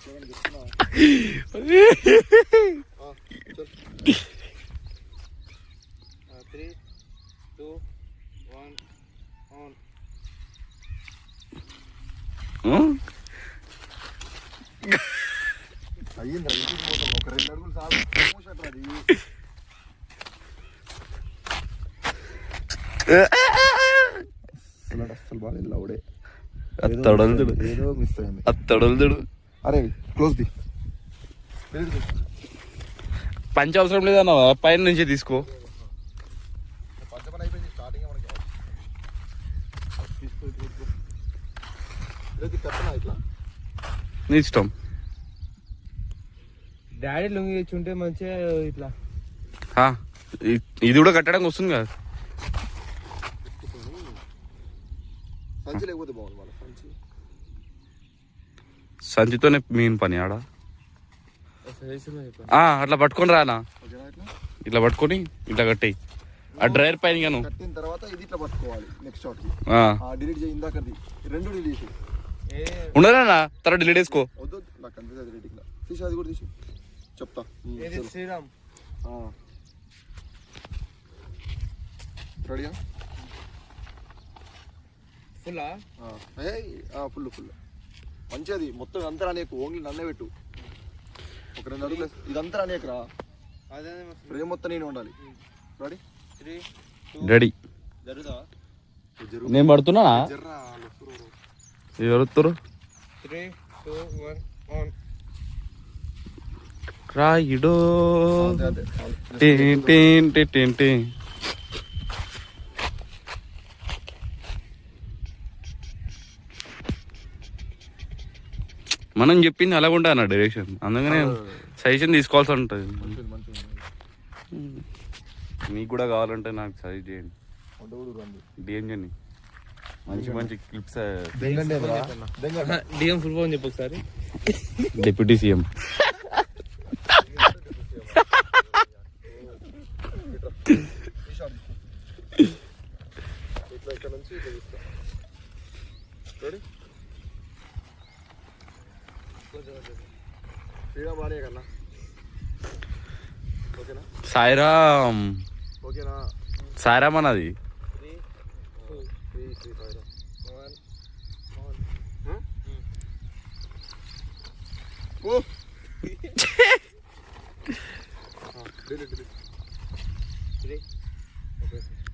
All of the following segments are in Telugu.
3, 2, 1 on. అయ్యింది ఇంటికి పోతాం ఒక 2 అడుగులు సాగు అది అసలు బాగా లౌడే ఏదో మిస్ అయింది అత్తడలు. అరే క్లోజ్ ది పంచ అవసరం లేదన్న పైన నుంచి తీసుకో. పంచపని అయిపోయింది స్టార్టింగ్ మనకి ఇట్లా నీ ఇష్టం. డాడీ లొంగి తెచ్చుంటే మంచిగా ఇట్లా ఇది కూడా కట్టడానికి వస్తుంది కదా. సంచి లేకపోతే బాగుంది మన సంచితోనే మెయిన్ పని ఆడ. అట్లా పట్టుకొని రానా, ఇట్లా పట్టుకొని ఇట్లా కట్టేయి ఆ డ్రైవర్ పైన. కట్టిన తర్వాత ఇది ఇట్లా పట్టుకోవాలి. నెక్స్ట్ షాట్ డిలీట్ చేయి, ఇందాకది 2 డిలీట్ ఉండదా తర్వాత డిలీట్ చేసుకో. వద్దు నాకు కనిపిస్తుంది రేటింగ్ తీసి అది కూడా తీసి చెప్తా. శ్రీరామ్ రెడీయా? ఫుల్ మంచిది. మొత్తం అంతా అనేకు ఓన్లీ నన్నే పెట్టు. ఒక 2 అడుగులు ఇదంతా అనేకరా. ఫ్రేమ్ మొత్తం నేను ఉండాలి. రెడీ? 3, 2 రెడీ. జరుగుతావా? నేను పడుతున్నానా? ఎవరుతారు? 3, 2, 1 on. రాయుడో మనం చెప్పింది అలాగ ఉంటా అన్న డైరెక్షన్. అందుకనే సజెషన్ తీసుకోవాల్సి ఉంటుంది. మీకు కూడా కావాలంటే నాకు సజెస్ట్ చేయండి. డిఎం చేయండి. మంచి మంచి క్లిప్స్. డిఎం ఫుల్ ఫామ్ చెప్పు ఒకసారి. Deputy CM. సాయిరామ్. సాయిరామ్ అన్నది.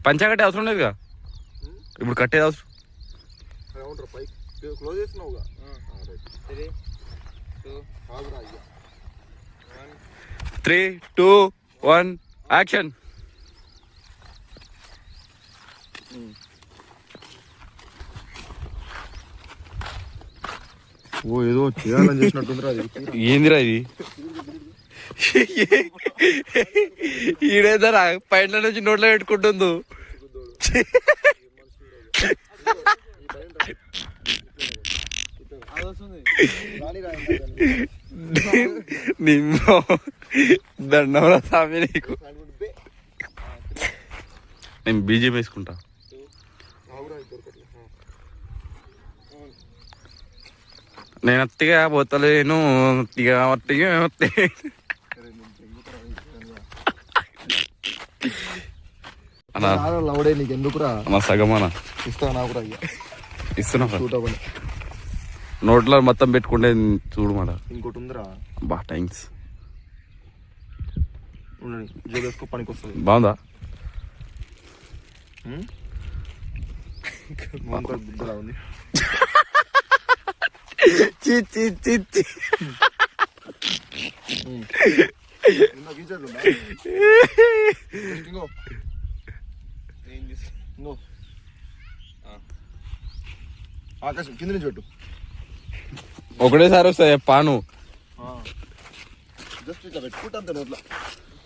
పంచా కట్టే అవసరం లేదుగా ఇప్పుడు. కట్టేది అవసరం. క్లోజ్ చేస్తున్నావుగా. 3, 2, 1 యాక్షన్. ఓ ఏదో చేయాలని చేసినట్టుందిరా. ఏందిరా ఇది? ఈడేదరా పైన నుంచి నోట్లో పెట్టుకుంటుందో. దండంరా స్వామి నీకు. నేను బీజేపీ వేసుకుంటా. నేను అత్తిగా పోతలేను. లౌడే నీకు ఎందుకురా? మా సగమనా ఇస్తా నాకు రా. ఇస్తున్నా. నోట్లో మొత్తం పెట్టుకుంటే చూడు మాట. ఇంకోటి ఉందిరా. బా థ్యాంక్స్. జోబేసుకో పనికి వస్తుంది. బాగుందా? బుద్ధలా ఉంది. ఆకాశం కింద నుంచి పెట్టు. ఒకటేసారి వస్తాయి పాను. జస్ట్ ఇట్లా పెట్టుకుంటా నోట్లా.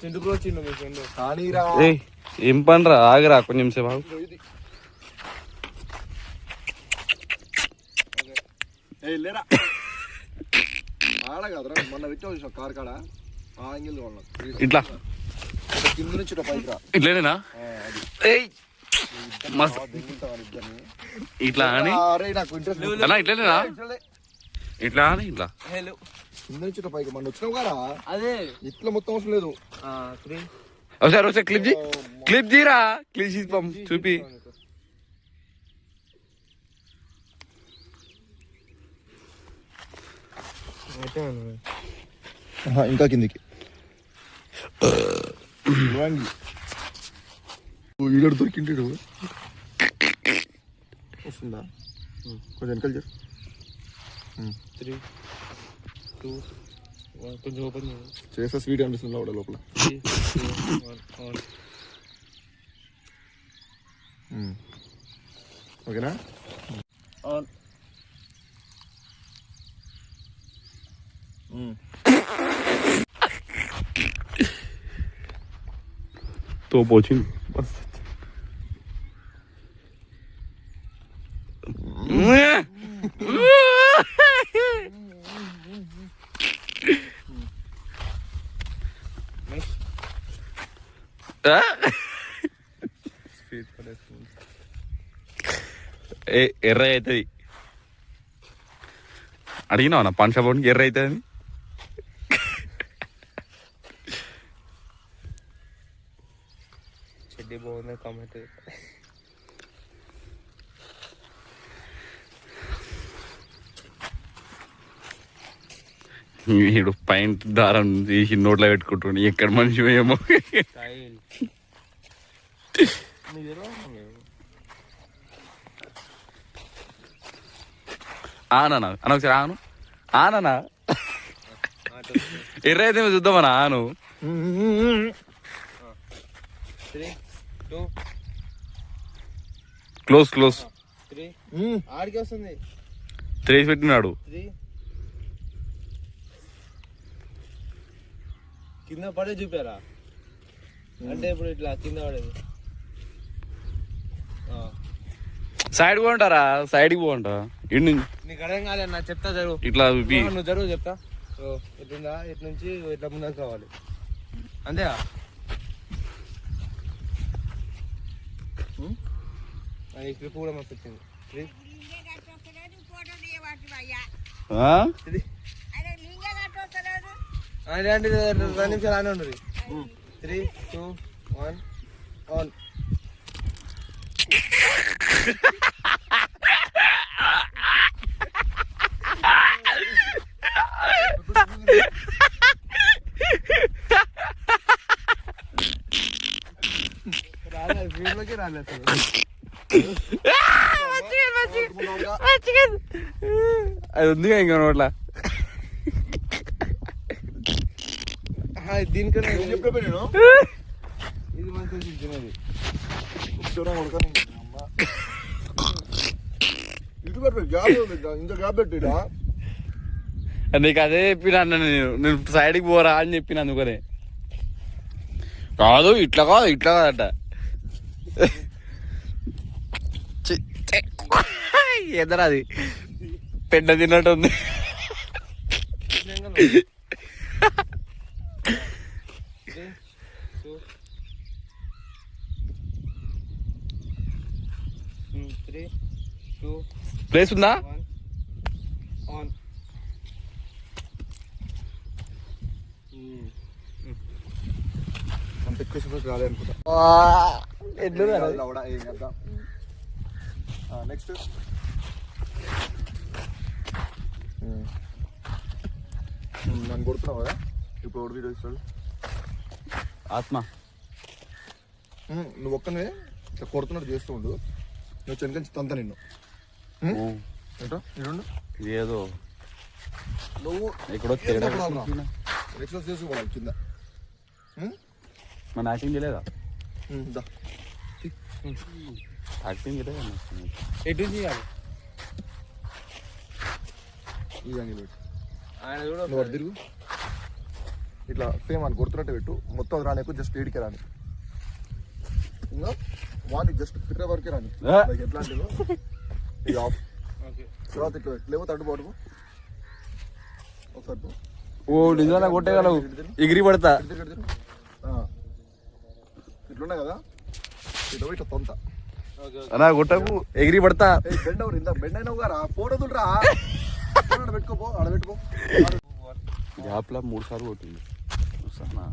ఎందుకు వచ్చిండు మీ ఫ్రెండ్? కానీరా. ఏం పనిరా? ఆగరా కొంచెం సేపు. లేరా ఆడ కాదురా. మొన్న పెట్టావు చూసావు కార్ కాడ. ఆ యాంగిల్ ఇట్లా కింద నుంచి పైకి రా. ఇట్లేనా? ఇట్లా అని నాకు ఇంట్రెస్ట్. ఇట్లేనా? ఇట్లా అని ఇట్లా హలో కింద నుంచి ఇట్లా పైకి మన వచ్చినావు కదా అదే ఇట్లా మొత్తం అవసరం లేదు 3 ఒకసారి క్లిప్ తీరా క్లిప్ తీసి చూపి ఇంకా కిందికి ఈడ దొరికింటాడు వస్తుందా కొంచెం వెనకాల చేరు 3 2 1 కొంచెం ఓపెన్ చేస్తా స్వీట్ అనిపిస్తుంది లోపల లోపల 3 2 1 ఆన్ ఓకేనా ఆన్ తోపు వచ్చింది ఎర్ర అవుతుంది అడిగినావు నా పాన్ షాప్ ఎర్ర అవుతుంది చెడ్డి బాగుంది కామెంట్ వీడు పాయింట్ దారం తీసి నోట్లో పెట్టుకుంటుండే ఎక్కడ మనిషి ఏమో స్టైల్ ఆనా అన్న ఒకసారి ఆనా ఎర్ర అయితే చూద్దామన్నా ఆను 3 2 క్లోజ్ 3 ఆడికి వస్తుంది 3 పెట్టినాడు 3 కింద పడే చూపారా అంటే ఇప్పుడు ఇట్లా కింద పడేది సైడ్ పోంటారా సైడ్కి పోంటా ఇండి నీకు అర్థం కాలే నా చెప్తా జరుగు ఇట్లా నువ్వు జరుగు చెప్తా ఎట్లుందా ఎటు నుంచి ఇట్లా ముందుకు కావాలి అంతేగా అది క్లిప్ కూడా మస్తు వచ్చింది 2 నిమిషాలు ఆనే ఉండదు 3 2 1 ఆన్ రాలేదు రాలేదు అది ఉంది ఇంకా నోట్లా దీనికన్నా నేను ఇది మంచి తినేది ఇంత గ్యాప్ పెట్టిడా నీకు అదే చెప్పిన నేను సైడ్కి పోరా అని చెప్పిన అందుకనే కాదు ఇట్లా కాదట ఎదరా అది పెద్ద తిన్నట్టు ఉంది ప్లేస్ ఉందా అంత ఎక్కువ రాలే అనుకుంటా నెక్స్ట్ నన్ను కొడుతున్నావు కదా ఇప్పుడు ఒకటి వీడియో ఇస్తాడు ఆత్మ నువ్వు ఒక్కనే ఇట్లా కొడుతున్నట్టు చేస్తూ ఉండు నువ్వు చెనకంచి తంత నిన్ను ఏంటో ఇడు ఏదో నువ్వు ఎక్కడో ఎక్సర్సైజ్ చేసుకోవాలి కింద మన యాక్టింగ్ చేయలేదా దా యాక్టింగ్ చేయలేదా ఎటు చేయాలి ఈ యాంగిల్ పెట్టు ఆయన కూడా నువ్వు అటు తిరుగు ఇట్లా సేమ్ అని కొడుతున్నట్టు పెట్టు మొత్తం అది రాని జస్ట్ ఏడికే రాని ఇంకా వాడిని జస్ట్ ఫిట్ర వరకే రాని ఎట్లా అంటే ఇది ఆఫ్ తర్వాత ఇట్లా లేకపోతే అడ్డు పోటు ఒకసారి ఓ నిజంగా కొట్టేగలవు ఎగిరి పడతా ఇట్లున్నాయి కదా ఇట్లా ఇట్లా తొంత అలా కొట్టకు ఎగిరి పడతా బెండ్ అవరు ఇంత బెండ్ అయినావు గారా ఫోటో దుడ్రా పెట్టుకోపో ఆడ పెట్టుకో గ్యాప్లో 3 సార్లు కొట్టింది సన్నా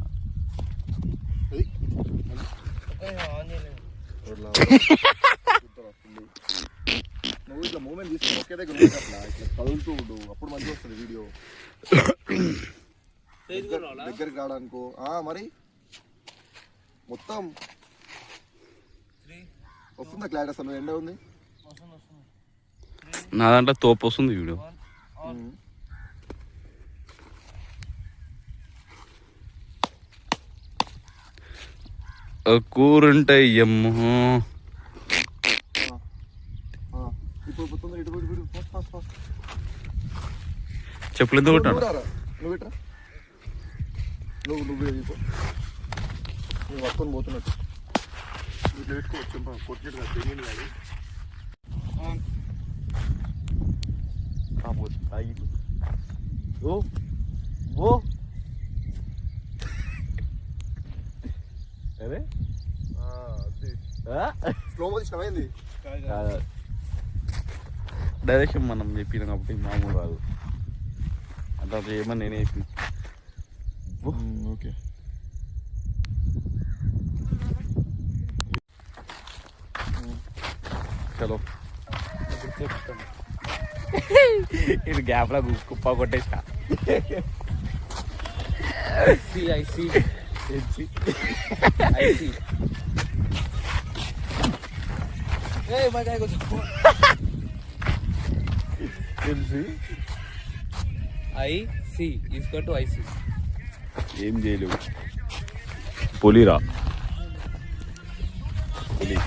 ఆన్ చేయలేదు. నువ్వు ఇట్లా మూమెంట్ తీసుకుని ఒకే దగ్గర ఉంటే అట్లా ఇట్లా కదులుతూ ఉండు అప్పుడు మంచిగా వస్తుంది వీడియో దగ్గరికి రావడానికో మరి మొత్తం వస్తుందా క్లారిటీ అసలు ఎండ ఉంది నా దాంట్లో తోపు వస్తుంది వీడియో కూరుంటాయి అమ్మో ఇప్పుడు ఇటు ఫాస్ట్ ఫాస్ట్ చెప్పులు ఎందుకు కొట్టాడు నువ్వు ఇట్రా నువ్వు నువ్వు పట్టుకొని పోతున్నట్టు ఇట్లా పెట్టుకోవచ్చు కొట్టినట్టు కాదు తెంగింది కాదు ఓ అరే స్లో మోషన్ అయింది డైరెక్షన్ మనం చెప్పిన కాబట్టి మామూలు రాదు అట్లా ఏమని నేనే చెప్పిన ఓకే చలో ఇది గ్యాప్లో కుప్ప కొట్టేసా ఏం చేయలేవు పులిరా పులి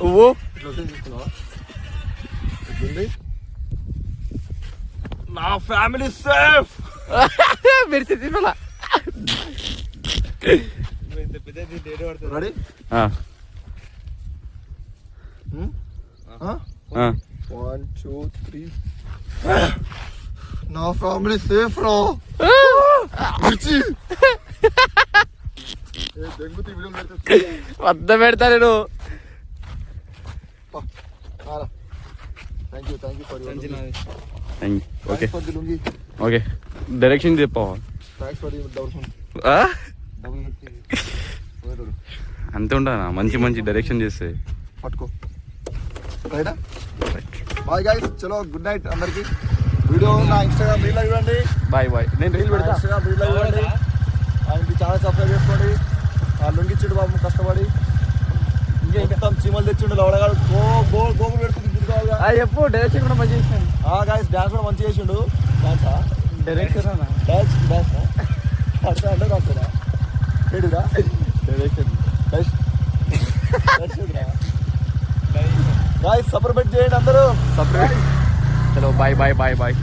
ఓ నా ఫ్యామిలీ సేఫ్ మీరు చెప్పాల రెడీ 1 2 3 నా ఫ్యామిలీ సేఫ్ రా మిర్చి దెంగుతి వీడియో పెడితే వద్ద పెడతా నేను thank you for okay for the lungi okay direction చెప్పావా థ్యాంక్స్ ఫర్ ది డౌన్ అంతే ఉంటానా మంచి మంచి డైరెక్షన్ చేస్తే పట్టుకో రైటా బాయ్ గైస్ చలో గుడ్ నైట్ అందరికి వీడియో నా ఇన్స్టాగ్రామ్ రీల్ చూడండి బాయ్ బాయ్ నేను రీల్ పెడతా ఇన్స్టాగ్రామ్ రీల్ చూడండి ఆయనకి ఛానల్ సబ్స్క్రైబ్ చేసుకోండి ఆ లుంగిచ్చుడు బాబు కష్టపడి మొత్తం చీమలు తెచ్చిండు లవడగాడు గోగులు పెడుతుంది చెప్పు డైరెక్షన్ కూడా మంచి చేసాను గైస్ డాన్స్ కూడా మంచిగా చేసిండు డాన్సా డైరెక్షన్ డాన్స్ అర్థం అంటే రాస్తారా ఏడురా డైరెక్షన్ గాయస్ సపరేట్ చేయండి అందరూ చలో బాయ్ బాయ్ బాయ్ బాయ్